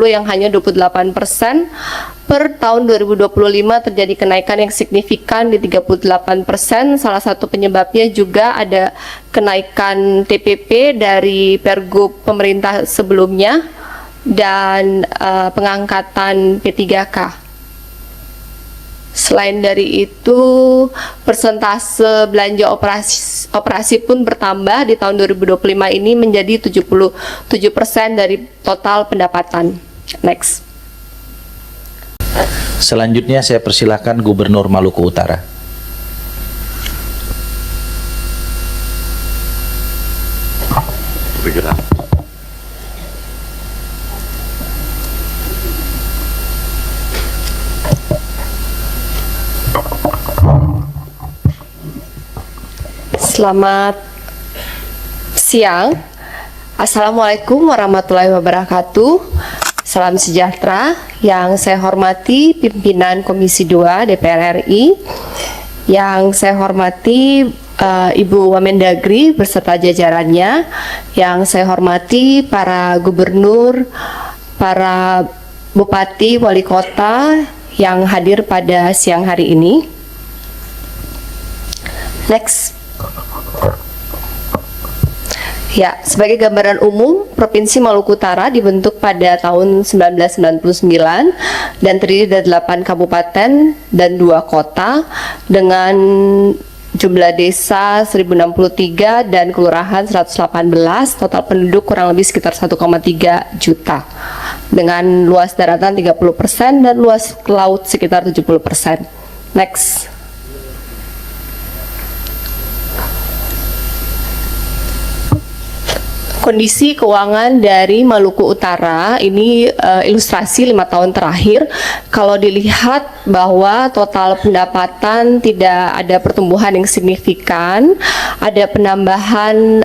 yang hanya 28%. Per tahun 2025 terjadi kenaikan yang signifikan di 38%. Salah satu penyebabnya juga ada kenaikan TPP dari Pergub pemerintah sebelumnya dan pengangkatan P3K. Selain dari itu, persentase belanja operasi pun bertambah di tahun 2025 ini menjadi 77% dari total pendapatan. Next. Selanjutnya saya persilahkan Gubernur Maluku Utara. Bergerak. Selamat siang. Assalamualaikum warahmatullahi wabarakatuh. Salam sejahtera. Yang saya hormati pimpinan Komisi 2 DPR RI, yang saya hormati Ibu Wamendagri beserta jajarannya, yang saya hormati para gubernur, para bupati, wali kota yang hadir pada siang hari ini. Next. Ya, sebagai gambaran umum, Provinsi Maluku Utara dibentuk pada tahun 1999 dan terdiri dari 8 kabupaten dan 2 kota dengan jumlah desa 1063 dan kelurahan 118, total penduduk kurang lebih sekitar 1,3 juta dengan luas daratan 30% dan luas laut sekitar 70%. Next. Kondisi keuangan dari Maluku Utara ini ilustrasi 5 tahun terakhir. Kalau dilihat bahwa total pendapatan tidak ada pertumbuhan yang signifikan, ada penambahan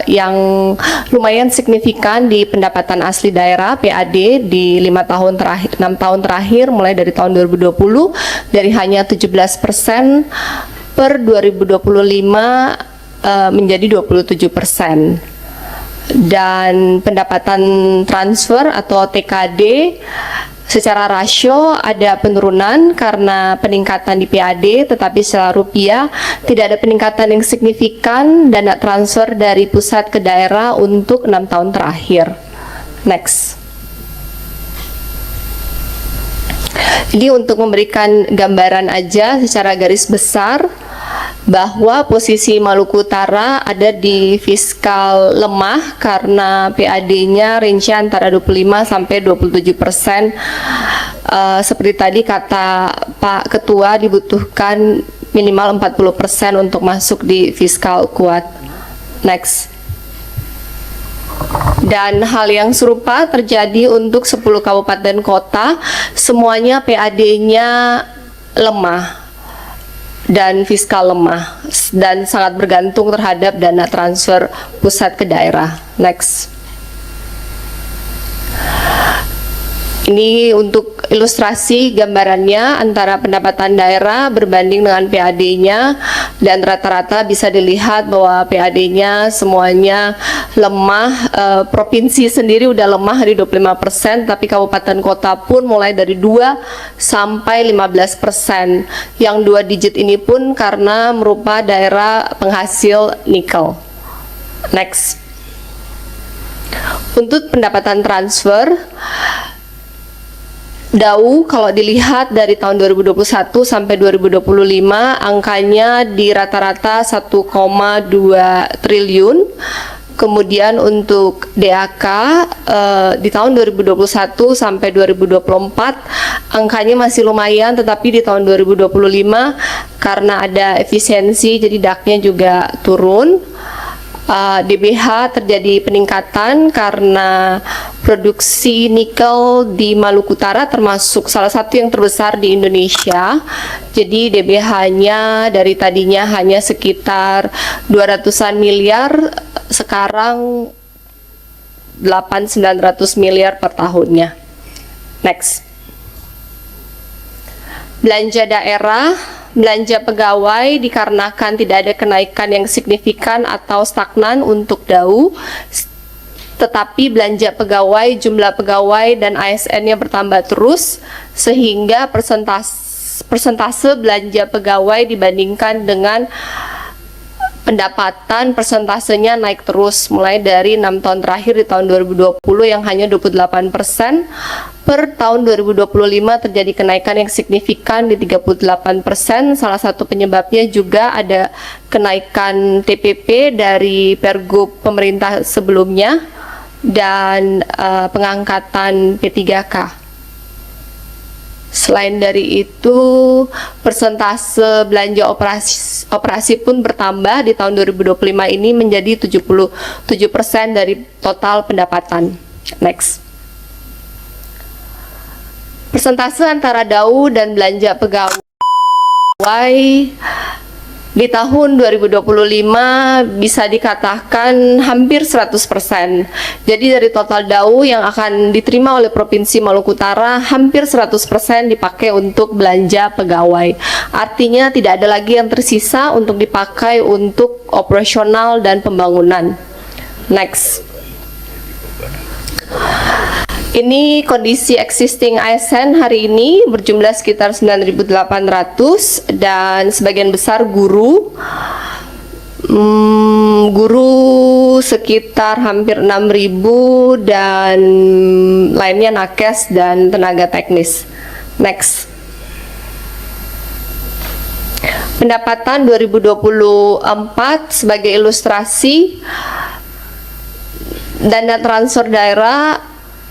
yang lumayan signifikan di pendapatan asli daerah PAD di 6 tahun terakhir mulai dari tahun 2020 dari hanya 17% per 2025 menjadi 27%. Dan pendapatan transfer atau TKD secara rasio ada penurunan karena peningkatan di PAD, tetapi secara rupiah tidak ada peningkatan yang signifikan dana transfer dari pusat ke daerah untuk 6 tahun terakhir. Next. Ini untuk memberikan gambaran aja secara garis besar bahwa posisi Maluku Utara ada di fiskal lemah karena PAD-nya range antara 25 sampai 27%. Seperti tadi kata Pak Ketua, dibutuhkan minimal 40% untuk masuk di fiskal kuat. Next. Dan hal yang serupa terjadi untuk 10 kabupaten kota, semuanya PAD-nya lemah dan fiskal lemah dan sangat bergantung terhadap dana transfer pusat ke daerah. Next. Ini untuk ilustrasi gambarannya antara pendapatan daerah berbanding dengan PAD-nya, dan rata-rata bisa dilihat bahwa PAD-nya semuanya lemah. Provinsi sendiri udah lemah di 25%, tapi kabupaten kota pun mulai dari 2 sampai 15%. Yang 2 digit ini pun karena merupakan daerah penghasil nikel. Next. Untuk pendapatan transfer, DAU kalau dilihat dari tahun 2021 sampai 2025 angkanya di rata-rata 1,2 triliun. Kemudian untuk DAK di tahun 2021 sampai 2024 angkanya masih lumayan, tetapi di tahun 2025 karena ada efisiensi jadi DAK-nya juga turun. DBH terjadi peningkatan karena produksi nikel di Maluku Utara termasuk salah satu yang terbesar di Indonesia. Jadi DBH-nya dari tadinya hanya sekitar 200-an miliar, sekarang 800-900 miliar per tahunnya. Next. Belanja daerah, belanja pegawai dikarenakan tidak ada kenaikan yang signifikan atau stagnan untuk DAU. tetapi belanja pegawai, jumlah pegawai, dan ASN-nya bertambah terus, sehingga persentase belanja pegawai dibandingkan dengan pendapatan persentasenya naik terus mulai dari 6 tahun terakhir di tahun 2020 yang hanya 28%, per tahun 2025 terjadi kenaikan yang signifikan di 38%. Salah satu penyebabnya juga ada kenaikan TPP dari Pergub pemerintah sebelumnya dan pengangkatan P3K. Selain dari itu, persentase belanja operasi pun bertambah di tahun 2025 ini menjadi 77% dari total pendapatan. Next. Persentase antara DAU dan belanja pegawai di tahun 2025 bisa dikatakan hampir 100%. Jadi dari total DAU yang akan diterima oleh Provinsi Maluku Utara, hampir 100% dipakai untuk belanja pegawai. Artinya tidak ada lagi yang tersisa untuk dipakai untuk operasional dan pembangunan. Next. Ini kondisi existing ASN hari ini berjumlah sekitar 9.800 dan sebagian besar guru. Guru sekitar hampir 6.000 dan lainnya nakes dan tenaga teknis. Next. Pendapatan 2024 sebagai ilustrasi, dana transfer daerah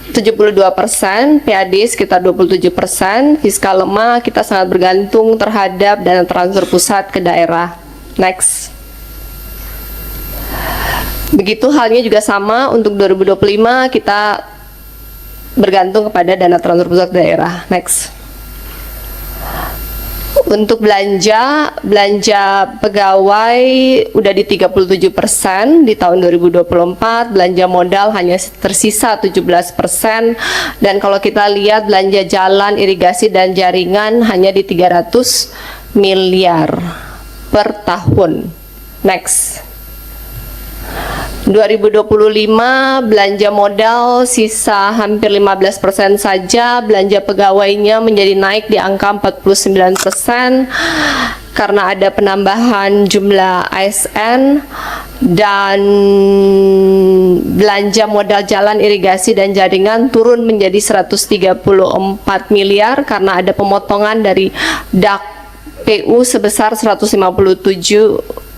72%, PAD sekitar 27%, fiskal lemah, kita sangat bergantung terhadap dana transfer pusat ke daerah. Next. Begitu halnya juga sama untuk 2025 kita bergantung kepada dana transfer pusat ke daerah. Next. Untuk belanja pegawai udah di 37% di tahun 2024, belanja modal hanya tersisa 17%, dan kalau kita lihat belanja jalan, irigasi, dan jaringan hanya di 300 miliar per tahun. Next. 2025 belanja modal sisa hampir 15% saja, belanja pegawainya menjadi naik di angka 49% karena ada penambahan jumlah ASN, dan belanja modal jalan, irigasi, dan jaringan turun menjadi 134 miliar karena ada pemotongan dari DAK PU sebesar 157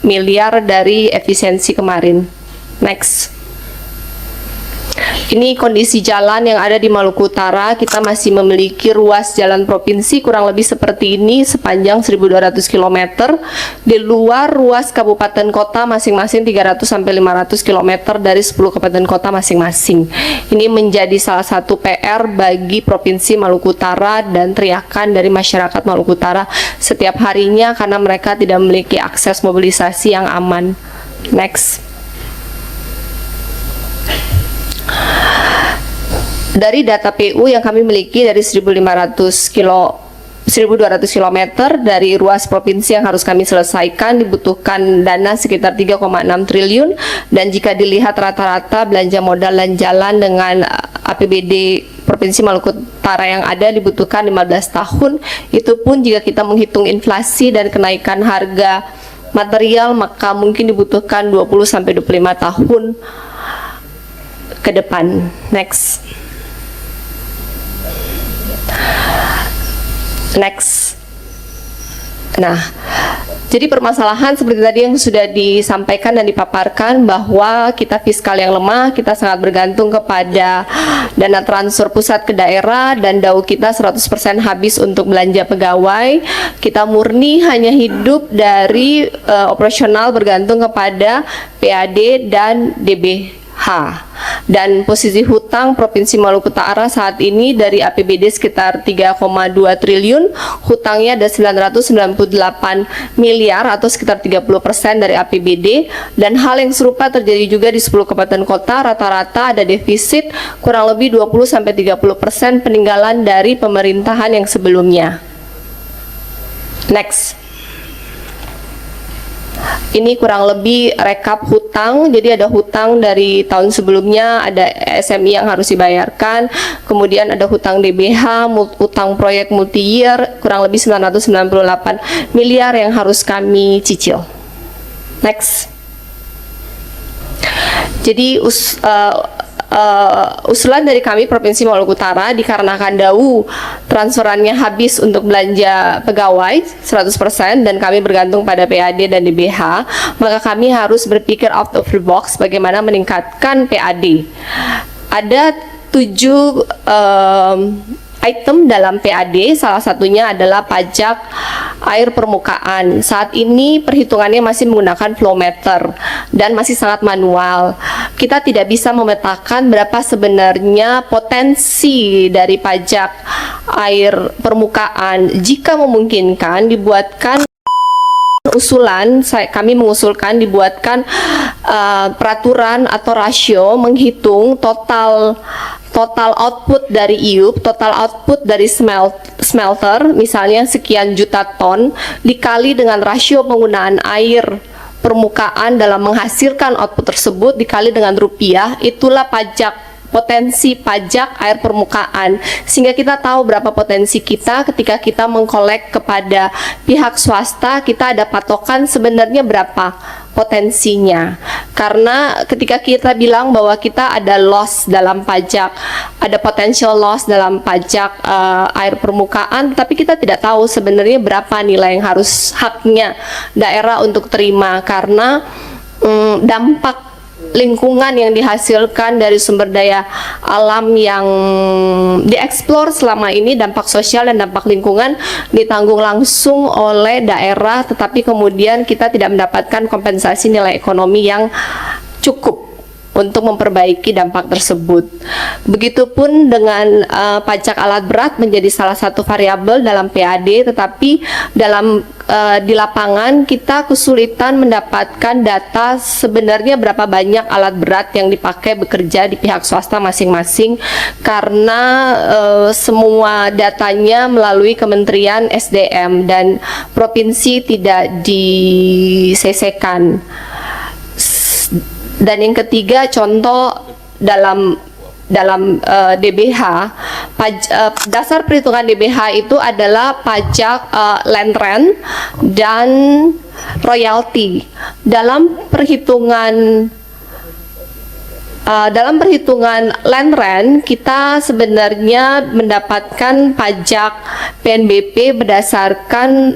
miliar dari efisiensi kemarin. Next. Ini kondisi jalan yang ada di Maluku Utara. Kita masih memiliki ruas jalan provinsi kurang lebih seperti ini sepanjang 1.200 km. Di luar ruas kabupaten kota masing-masing 300 sampai 500 km dari 10 kabupaten kota masing-masing. Ini menjadi salah satu PR bagi Provinsi Maluku Utara dan teriakan dari masyarakat Maluku Utara setiap harinya karena mereka tidak memiliki akses mobilisasi yang aman. Next. Dari data PU yang kami miliki dari 1.200 km dari ruas provinsi yang harus kami selesaikan dibutuhkan dana sekitar 3,6 triliun, dan jika dilihat rata-rata belanja modal dan jalan dengan APBD Provinsi Maluku Utara yang ada dibutuhkan 15 tahun. Itu pun jika kita menghitung inflasi dan kenaikan harga material maka mungkin dibutuhkan 20 sampai 25 tahun ke depan. Next. Nah, jadi permasalahan seperti tadi yang sudah disampaikan dan dipaparkan bahwa kita fiskal yang lemah, kita sangat bergantung kepada dana transfer pusat ke daerah, dan DAU kita 100% habis untuk belanja pegawai. Kita murni hanya hidup dari operasional bergantung kepada PAD dan DBH. Dan posisi hutang Provinsi Maluku Utara saat ini dari APBD sekitar 3,2 triliun, hutangnya ada 998 miliar atau sekitar 30% dari APBD, dan hal yang serupa terjadi juga di 10 kabupaten kota. Rata-rata ada defisit kurang lebih 20-30% peninggalan dari pemerintahan yang sebelumnya. Next. Ini kurang lebih rekap hutang. Jadi ada hutang dari tahun sebelumnya, ada SMI yang harus dibayarkan, kemudian ada hutang DBH, hutang proyek multi-year, kurang lebih 998 miliar yang harus kami cicil. Next. Jadi usulan dari kami Provinsi Maluku Utara, dikarenakan DAU transferannya habis untuk belanja pegawai 100% dan kami bergantung pada PAD dan DBH, maka kami harus berpikir out of the box bagaimana meningkatkan PAD. Ada 7 item dalam PAD, salah satunya adalah pajak air permukaan. Saat ini perhitungannya masih menggunakan flow meter dan masih sangat manual. Kita tidak bisa memetakan berapa sebenarnya potensi dari pajak air permukaan. Jika memungkinkan, dibuatkan usulan, kami mengusulkan dibuatkan peraturan atau rasio menghitung total output dari IUP, total output dari smelter, misalnya sekian juta ton, dikali dengan rasio penggunaan air permukaan dalam menghasilkan output tersebut, dikali dengan rupiah, itulah potensi pajak air permukaan, sehingga kita tahu berapa potensi kita ketika kita mengkolek kepada pihak swasta. Kita ada patokan sebenarnya berapa potensinya, karena ketika kita bilang bahwa kita ada loss dalam pajak, ada potential loss dalam pajak air permukaan, tapi kita tidak tahu sebenarnya berapa nilai yang harus haknya daerah untuk terima, karena dampak lingkungan yang dihasilkan dari sumber daya alam yang dieksplor selama ini, dampak sosial dan dampak lingkungan ditanggung langsung oleh daerah, tetapi kemudian kita tidak mendapatkan kompensasi nilai ekonomi yang cukup untuk memperbaiki dampak tersebut. Begitupun dengan pajak alat berat menjadi salah satu variabel dalam PAD, tetapi di lapangan kita kesulitan mendapatkan data sebenarnya berapa banyak alat berat yang dipakai bekerja di pihak swasta masing-masing, karena semua datanya melalui Kementerian SDM dan provinsi tidak disesekan. Dan yang ketiga, contoh dalam DBH, dasar perhitungan DBH itu adalah pajak land rent dan royalti. Dalam perhitungan land rent, kita sebenarnya mendapatkan pajak PNBP berdasarkan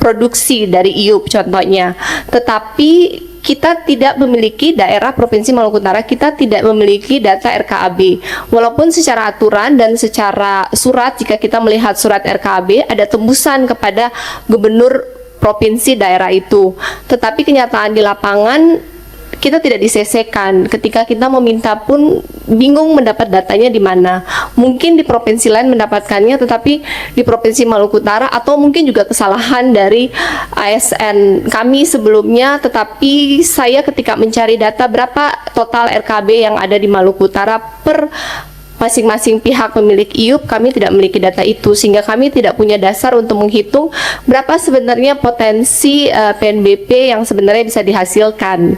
produksi dari IUP contohnya, tetapi kita tidak memiliki, daerah Provinsi Maluku Utara kita tidak memiliki data RKAB, walaupun secara aturan dan secara surat, jika kita melihat surat RKAB ada tembusan kepada gubernur provinsi daerah itu, tetapi kenyataan di lapangan kita tidak disesekan. Ketika kita meminta pun bingung mendapat datanya di mana. Mungkin di provinsi lain mendapatkannya, tetapi di Provinsi Maluku Utara, atau mungkin juga kesalahan dari ASN kami sebelumnya, tetapi saya ketika mencari data berapa total RKB yang ada di Maluku Utara per masing-masing pihak pemilik IUP, kami tidak memiliki data itu, sehingga kami tidak punya dasar untuk menghitung berapa sebenarnya potensi PNBP yang sebenarnya bisa dihasilkan.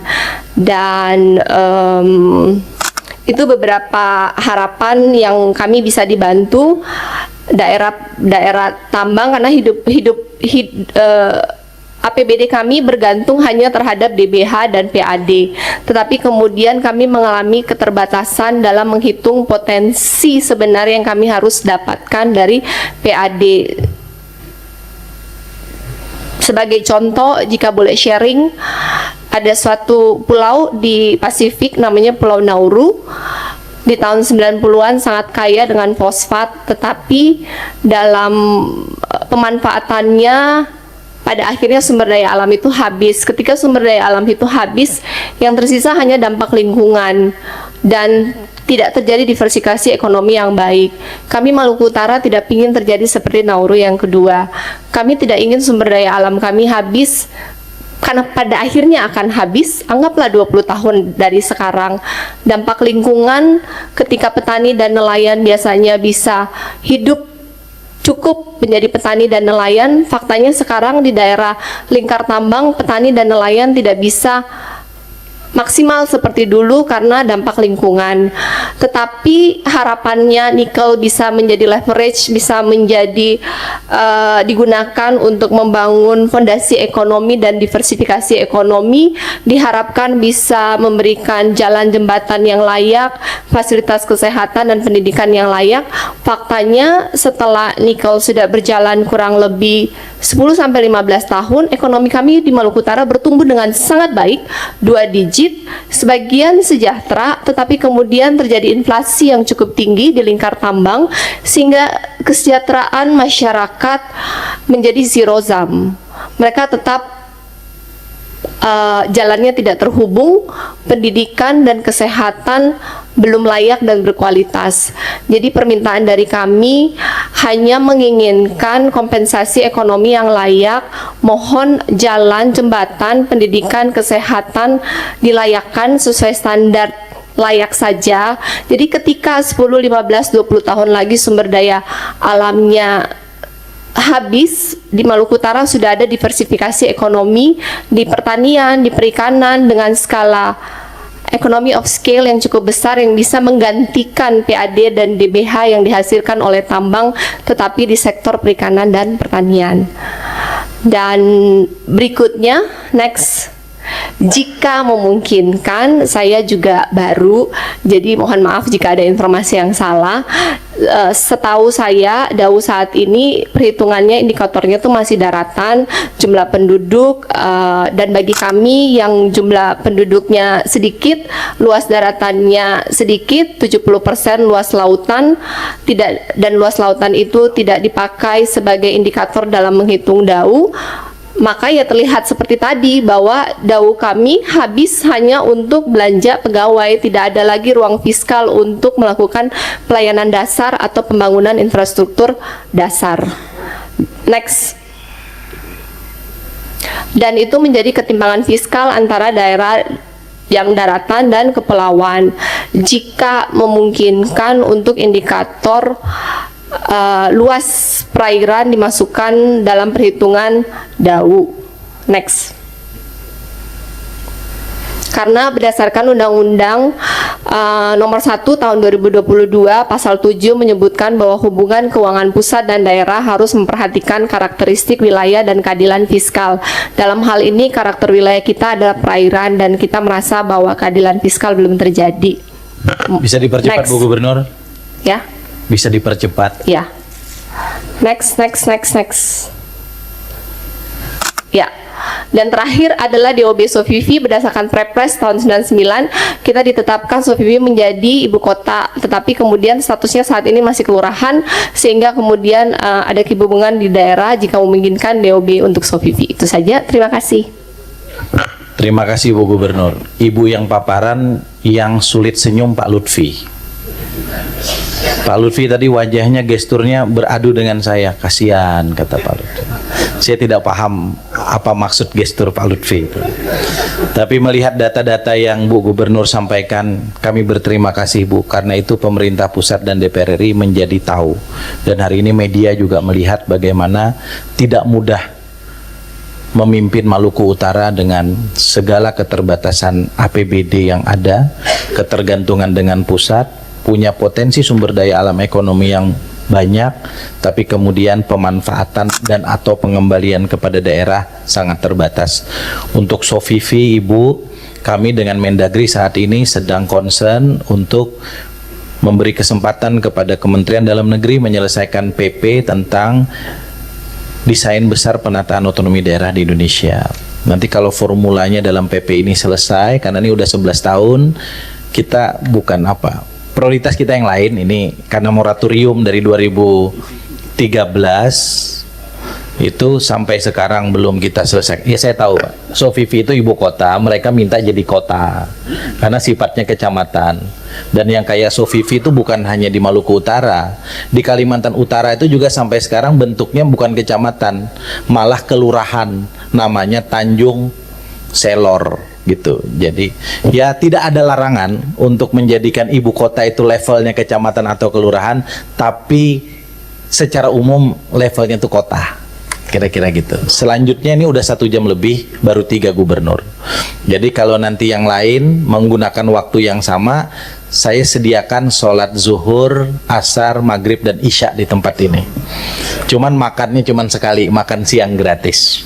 Dan itu beberapa harapan yang kami bisa dibantu daerah tambang, karena APBD kami bergantung hanya terhadap DBH dan PAD, tetapi kemudian kami mengalami keterbatasan dalam menghitung potensi sebenarnya yang kami harus dapatkan dari PAD. Sebagai contoh, jika boleh sharing, ada suatu pulau di Pasifik namanya Pulau Nauru. Di tahun 90-an sangat kaya dengan fosfat, tetapi dalam pemanfaatannya pada akhirnya sumber daya alam itu habis. Ketika sumber daya alam itu habis, yang tersisa hanya dampak lingkungan dan tidak terjadi diversifikasi ekonomi yang baik. Kami Maluku Utara tidak ingin terjadi seperti Nauru yang kedua. Kami tidak ingin sumber daya alam kami habis, karena pada akhirnya akan habis. Anggaplah 20 tahun dari sekarang. Dampak lingkungan ketika petani dan nelayan biasanya bisa hidup cukup menjadi petani dan nelayan. Faktanya sekarang di daerah lingkar tambang petani dan nelayan tidak bisa maksimal seperti dulu karena dampak lingkungan. Tetapi harapannya nikel bisa menjadi leverage, bisa menjadi digunakan untuk membangun fondasi ekonomi dan diversifikasi ekonomi. Diharapkan bisa memberikan jalan jembatan yang layak, fasilitas kesehatan dan pendidikan yang layak. Faktanya setelah nikel sudah berjalan kurang lebih 10-15 tahun, ekonomi kami di Maluku Utara bertumbuh dengan sangat baik, 2 digit, sebagian sejahtera, tetapi kemudian terjadi inflasi yang cukup tinggi di lingkar tambang, sehingga kesejahteraan masyarakat menjadi zero sum. Mereka tetap jalannya tidak terhubung, pendidikan dan kesehatan belum layak dan berkualitas. Jadi permintaan dari kami hanya menginginkan kompensasi ekonomi yang layak, mohon jalan, jembatan, pendidikan, kesehatan dilayakkan sesuai standar layak saja. Jadi ketika 10, 15, 20 tahun lagi sumber daya alamnya habis, di Maluku Utara sudah ada diversifikasi ekonomi di pertanian, di perikanan dengan skala economy of scale yang cukup besar yang bisa menggantikan PAD dan DBH yang dihasilkan oleh tambang, tetapi di sektor perikanan dan pertanian. Dan berikutnya, next. Jika memungkinkan, saya juga baru, jadi mohon maaf jika ada informasi yang salah. Setahu saya, Dau saat ini perhitungannya, indikatornya itu masih daratan, jumlah penduduk, dan bagi kami yang jumlah penduduknya sedikit, luas daratannya sedikit, 70% luas lautan, dan luas lautan itu tidak dipakai sebagai indikator dalam menghitung Dau. Maka ya terlihat seperti tadi bahwa Dau kami habis hanya untuk belanja pegawai, tidak ada lagi ruang fiskal untuk melakukan pelayanan dasar atau pembangunan infrastruktur dasar. Next. Dan itu menjadi ketimpangan fiskal antara daerah yang daratan dan kepulauan. Jika memungkinkan untuk indikator luas perairan dimasukkan dalam perhitungan Dau. Next. Karena berdasarkan Undang-Undang Nomor 1 Tahun 2022 Pasal 7 menyebutkan bahwa hubungan keuangan pusat dan daerah harus memperhatikan karakteristik wilayah dan keadilan fiskal. Dalam hal ini karakter wilayah kita adalah perairan dan kita merasa bahwa keadilan fiskal belum terjadi. Bisa dipercepat, Next. Bu Gubernur? Ya. Bisa dipercepat. Ya. Next. Ya. Dan terakhir adalah DOB Sofifi berdasarkan Prepres tahun 99 kita ditetapkan Sofifi menjadi ibu kota, tetapi kemudian statusnya saat ini masih kelurahan, sehingga kemudian ada kehubungan di daerah jika memungkinkan DOB untuk Sofifi. Itu saja, terima kasih. Terima kasih Bu Gubernur. Ibu yang paparan yang sulit senyum Pak Lutfi. Pak Lutfi tadi wajahnya, gesturnya beradu dengan saya. Kasihan, kata Pak Lutfi. Saya tidak paham apa maksud gestur Pak Lutfi itu. Tapi melihat data-data yang Bu Gubernur sampaikan, kami berterima kasih Bu. Karena itu pemerintah pusat dan DPR RI menjadi tahu. Dan hari ini media juga melihat bagaimana tidak mudah memimpin Maluku Utara dengan segala keterbatasan APBD yang ada, ketergantungan dengan pusat, punya potensi sumber daya alam ekonomi yang banyak, tapi kemudian pemanfaatan dan atau pengembalian kepada daerah sangat terbatas. Untuk Sofifi, Ibu, kami dengan Mendagri saat ini sedang concern untuk memberi kesempatan kepada Kementerian Dalam Negeri menyelesaikan PP tentang desain besar penataan otonomi daerah di Indonesia. Nanti kalau formulanya dalam PP ini selesai, karena ini udah 11 tahun, kita bukan apa, prioritas kita yang lain ini, karena moratorium dari 2013 itu sampai sekarang belum kita selesai. Ya saya tahu Pak, Sofifi itu ibu kota, mereka minta jadi kota karena sifatnya kecamatan. Dan yang kayak Sofifi itu bukan hanya di Maluku Utara, di Kalimantan Utara itu juga sampai sekarang bentuknya bukan kecamatan, malah kelurahan, namanya Tanjung Selor gitu. Jadi ya tidak ada larangan untuk menjadikan ibu kota itu levelnya kecamatan atau kelurahan, tapi secara umum levelnya tuh kota. Kira-kira gitu. Selanjutnya ini udah 1 jam lebih, baru 3 gubernur. Jadi kalau nanti yang lain menggunakan waktu yang sama, saya sediakan sholat zuhur, asar, maghrib, dan isya di tempat ini. Cuman makannya cuman sekali, makan siang gratis.